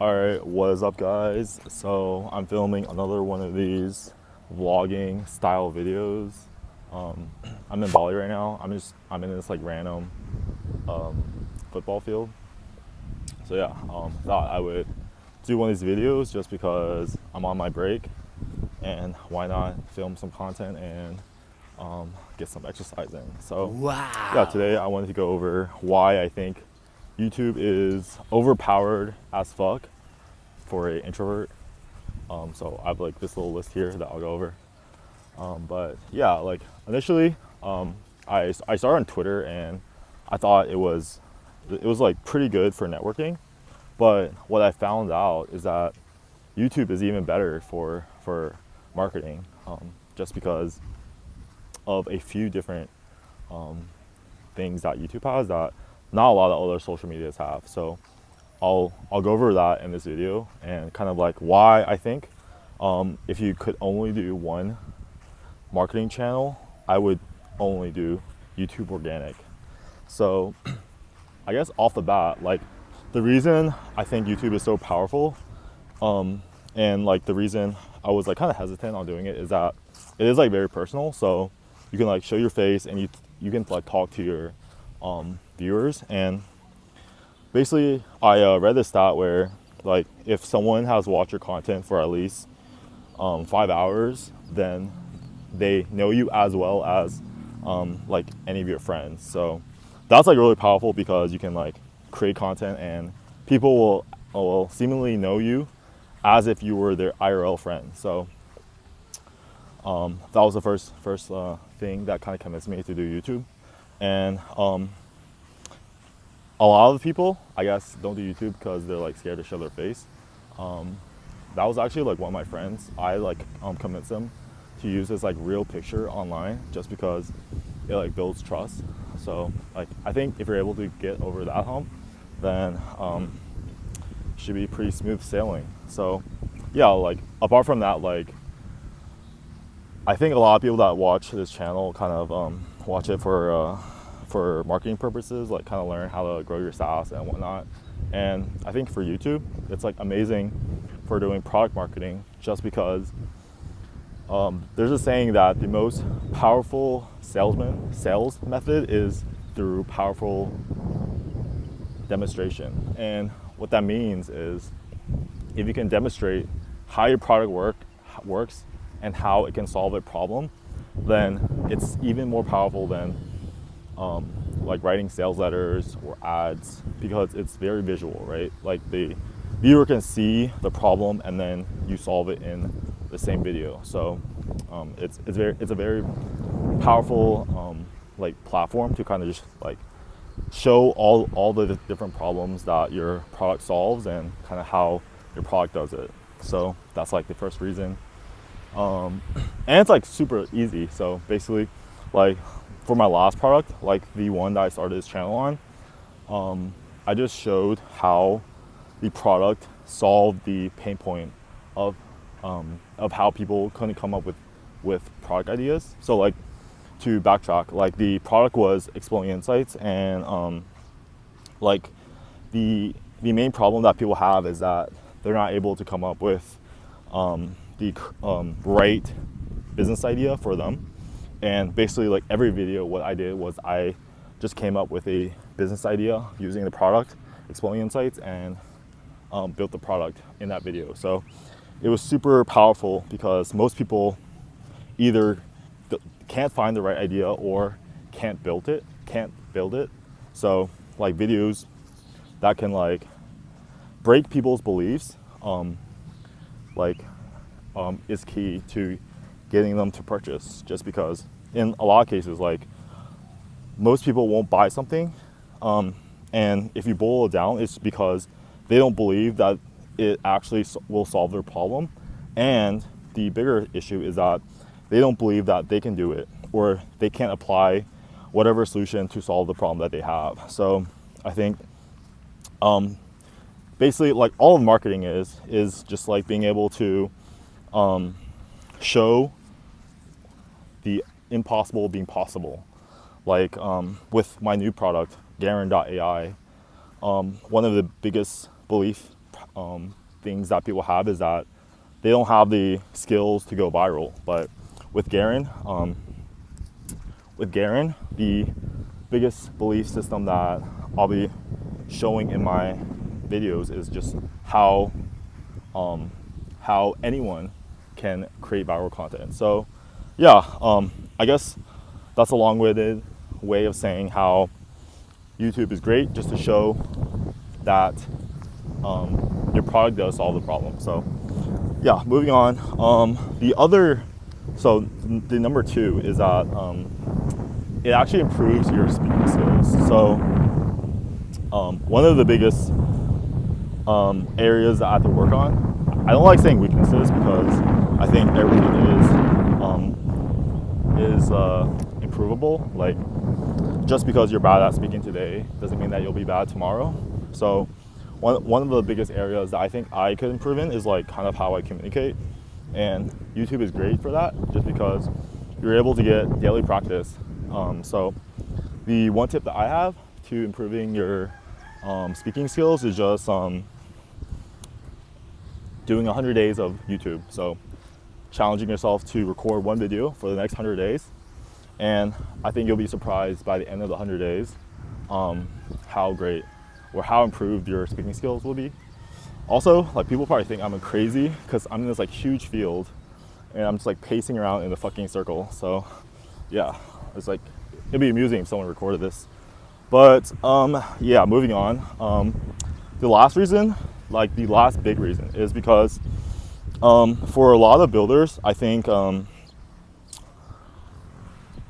Alright, what is up guys? So I'm filming another one of these vlogging style videos. Um, I'm in Bali right now. I'm in this like random football field. So yeah, thought I would do one of these videos just because I'm on my break and why not film some content and get some exercise in. So yeah, today Wow. I wanted to go over why I think YouTube is overpowered as fuck for an introvert. So I have like this little list here that I'll go over. But yeah, like initially, I started on Twitter and I thought it was like pretty good for networking. But what I found out is that YouTube is even better for marketing, just because of a few different things that YouTube has that not a lot of other social medias have. So I'll go over that in this video and kind of like why I think if you could only do one marketing channel, I would only do YouTube organic. So I guess off the bat, like the reason I think YouTube is so powerful, and like the reason I was like kind of hesitant on doing it is that it is like very personal. So you can like show your face and you can like talk to your viewers. And basically, I read this stat where like if someone has watched your content for at least 5 hours, then they know you as well as like any of your friends. So that's like really powerful because you can like create content and people will seemingly know you as if you were their IRL friend. So that was the first thing that kind of convinced me to do YouTube. And a lot of the people, I guess, don't do YouTube because they're like scared to show their face. That was actually like one of my friends. I like convinced him to use this like real picture online just because it like builds trust. So like I think if you're able to get over that hump, then should be pretty smooth sailing. So yeah, like apart from that, like I think a lot of people that watch this channel kind of watch it for marketing purposes, like kind of learn how to grow your SaaS and whatnot. And I think for YouTube, it's like amazing for doing product marketing just because there's a saying that the most powerful sales method is through powerful demonstration. And what that means is if you can demonstrate how your product works and how it can solve a problem, then it's even more powerful than like writing sales letters or ads because it's very visual, right? Like the viewer can see the problem and then you solve it in the same video. So it's a very powerful like platform to kind of just like show all the different problems that your product solves and kind of how your product does it. So that's like the first reason. And it's like super easy. So basically, like for my last product, like the one that I started this channel on, I just showed how the product solved the pain point of how people couldn't come up with product ideas. So like to backtrack, like the product was Exploding Insights, and like the main problem that people have is that they're not able to come up with the right business idea for them. And basically, like every video, what I did was I just came up with a business idea using the product Exploding Insights and built the product in that video. So it was super powerful because most people either can't find the right idea or can't build it. So like videos that can like break people's beliefs, like is key to getting them to purchase. Just because in a lot of cases, like most people won't buy something, and if you boil it down, it's because they don't believe that it actually will solve their problem. And the bigger issue is that they don't believe that they can do it or they can't apply whatever solution to solve the problem that they have. So I think basically like all of marketing is just like being able to show the impossible being possible. Like with my new product, Garen.ai, one of the biggest belief things that people have is that they don't have the skills to go viral. But with Garen, the biggest belief system that I'll be showing in my videos is just how anyone can create viral content. So yeah, I guess that's a long-winded way of saying how YouTube is great, just to show that your product does solve the problem. So yeah, moving on. The number 2 is that it actually improves your speaking skills. So one of the biggest areas that I have to work on, I don't like saying weaknesses because I think everything is improvable. Like, just because you're bad at speaking today doesn't mean that you'll be bad tomorrow. So one of the biggest areas that I think I could improve in is like kind of how I communicate, and YouTube is great for that just because you're able to get daily practice. So the one tip that I have to improving your speaking skills is just doing 100 days of YouTube. So challenging yourself to record one video for the next 100 days. And I think you'll be surprised by the end of the 100 days how great or how improved your speaking skills will be. Also, like, people probably think I'm crazy because I'm in this like huge field and I'm just like pacing around in a fucking circle. So yeah, it's like, it'd be amusing if someone recorded this. But yeah, moving on. The last reason, like the last big reason, is because for a lot of builders, I think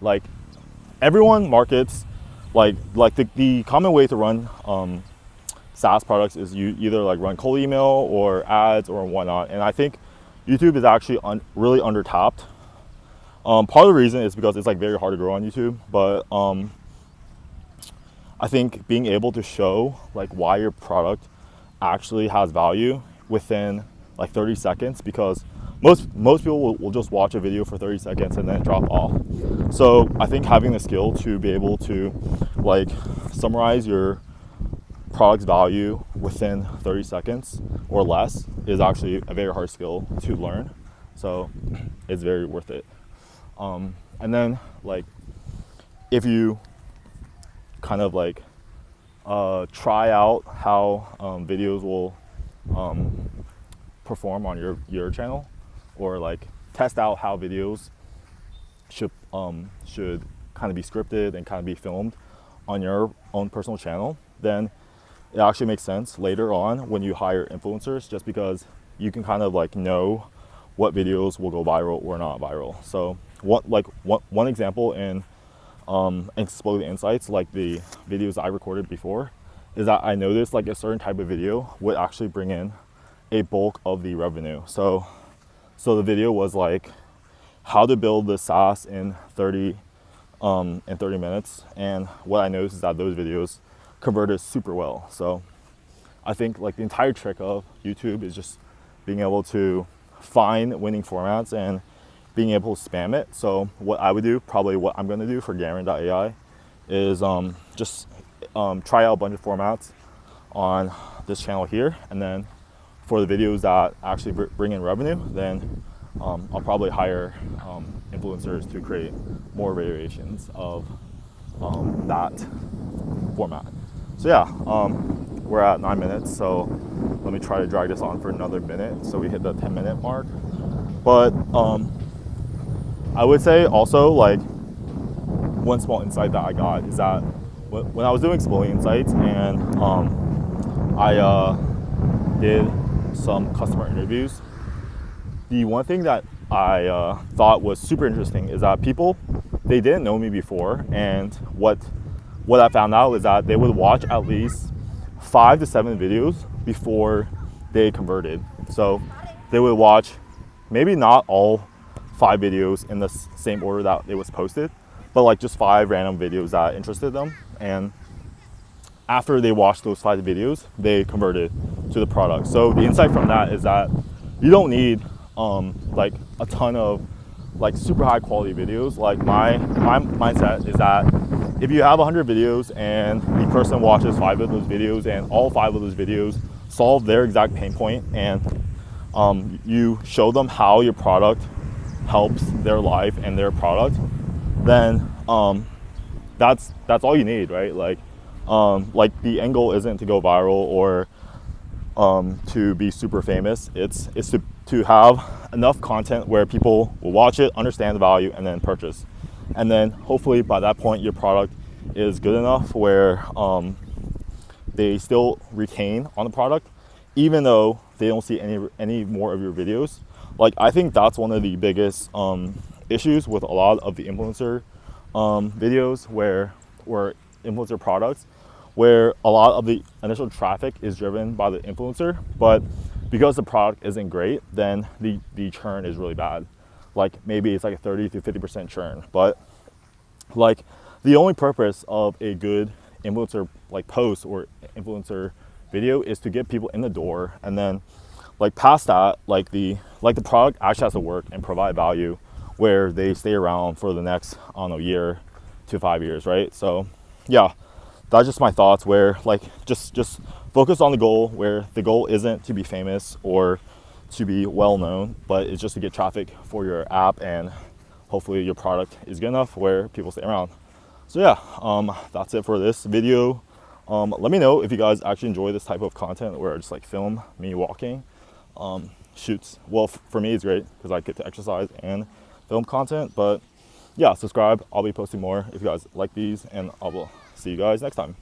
like everyone markets like the common way to run SaaS products is you either like run cold email or ads or whatnot. And I think YouTube is actually really undertapped. Part of the reason is because it's like very hard to grow on YouTube, but I think being able to show like why your product actually has value within like 30 seconds, because most people will just watch a video for 30 seconds and then drop off. So I think having the skill to be able to like summarize your product's value within 30 seconds or less is actually a very hard skill to learn. So it's very worth it. And then like if you kind of like try out how videos will perform on your channel, or like test out how videos should kind of be scripted and kind of be filmed on your own personal channel, then it actually makes sense later on when you hire influencers, just because you can kind of like know what videos will go viral or not viral. So one example in Exploding Insights, like the videos I recorded before, is that I noticed like a certain type of video would actually bring in a bulk of the revenue. So the video was like how to build the SaaS in 30 minutes, and what I noticed is that those videos converted super well. So I think like the entire trick of YouTube is just being able to find winning formats and being able to spam it. So what I would do, probably what I'm going to do for Garen.ai, is just try out a bunch of formats on this channel here, and then for the videos that actually bring in revenue, then I'll probably hire influencers to create more variations of that format. So yeah, we're at 9 minutes, so let me try to drag this on for another minute so we hit the 10-minute mark. But I would say also, like, one small insight that I got is that when I was doing Exploding Insights and I did some customer interviews, the one thing that I thought was super interesting is that people, they didn't know me before, and what I found out is that they would watch at least 5 to 7 videos before they converted. So they would watch maybe not all 5 videos in the same order that it was posted, but like just 5 random videos that interested them. And after they watched those 5 videos, they converted to the product. So the insight from that is that you don't need like a ton of like super high quality videos. Like my mindset is that if you have 100 videos and the person watches 5 of those videos and all 5 of those videos solve their exact pain point, and you show them how your product helps their life and their product, then that's all you need, right? Like the end goal isn't to go viral or to be super famous. It's to have enough content where people will watch it, understand the value, and then purchase. And then hopefully by that point your product is good enough where they still retain on the product, even though they don't see any more of your videos. Like, I think that's one of the biggest issues with a lot of the influencer videos where influencer products, where a lot of the initial traffic is driven by the influencer, but because the product isn't great, then the churn is really bad. Like maybe it's like a 30 to 50% churn. But like the only purpose of a good influencer like post or influencer video is to get people in the door, and then like past that, like the product actually has to work and provide value where they stay around for the next, I don't know, year to 5 years, right? So yeah, that's just my thoughts, where like just focus on the goal, where the goal isn't to be famous or to be well known, but it's just to get traffic for your app, and hopefully your product is good enough where people stay around. So yeah, that's it for this video. Let me know if you guys actually enjoy this type of content where I just like film me walking. Shoots, well, for me it's great because I get to exercise and film content. But yeah, subscribe, I'll be posting more if you guys like these, and I will see you guys next time.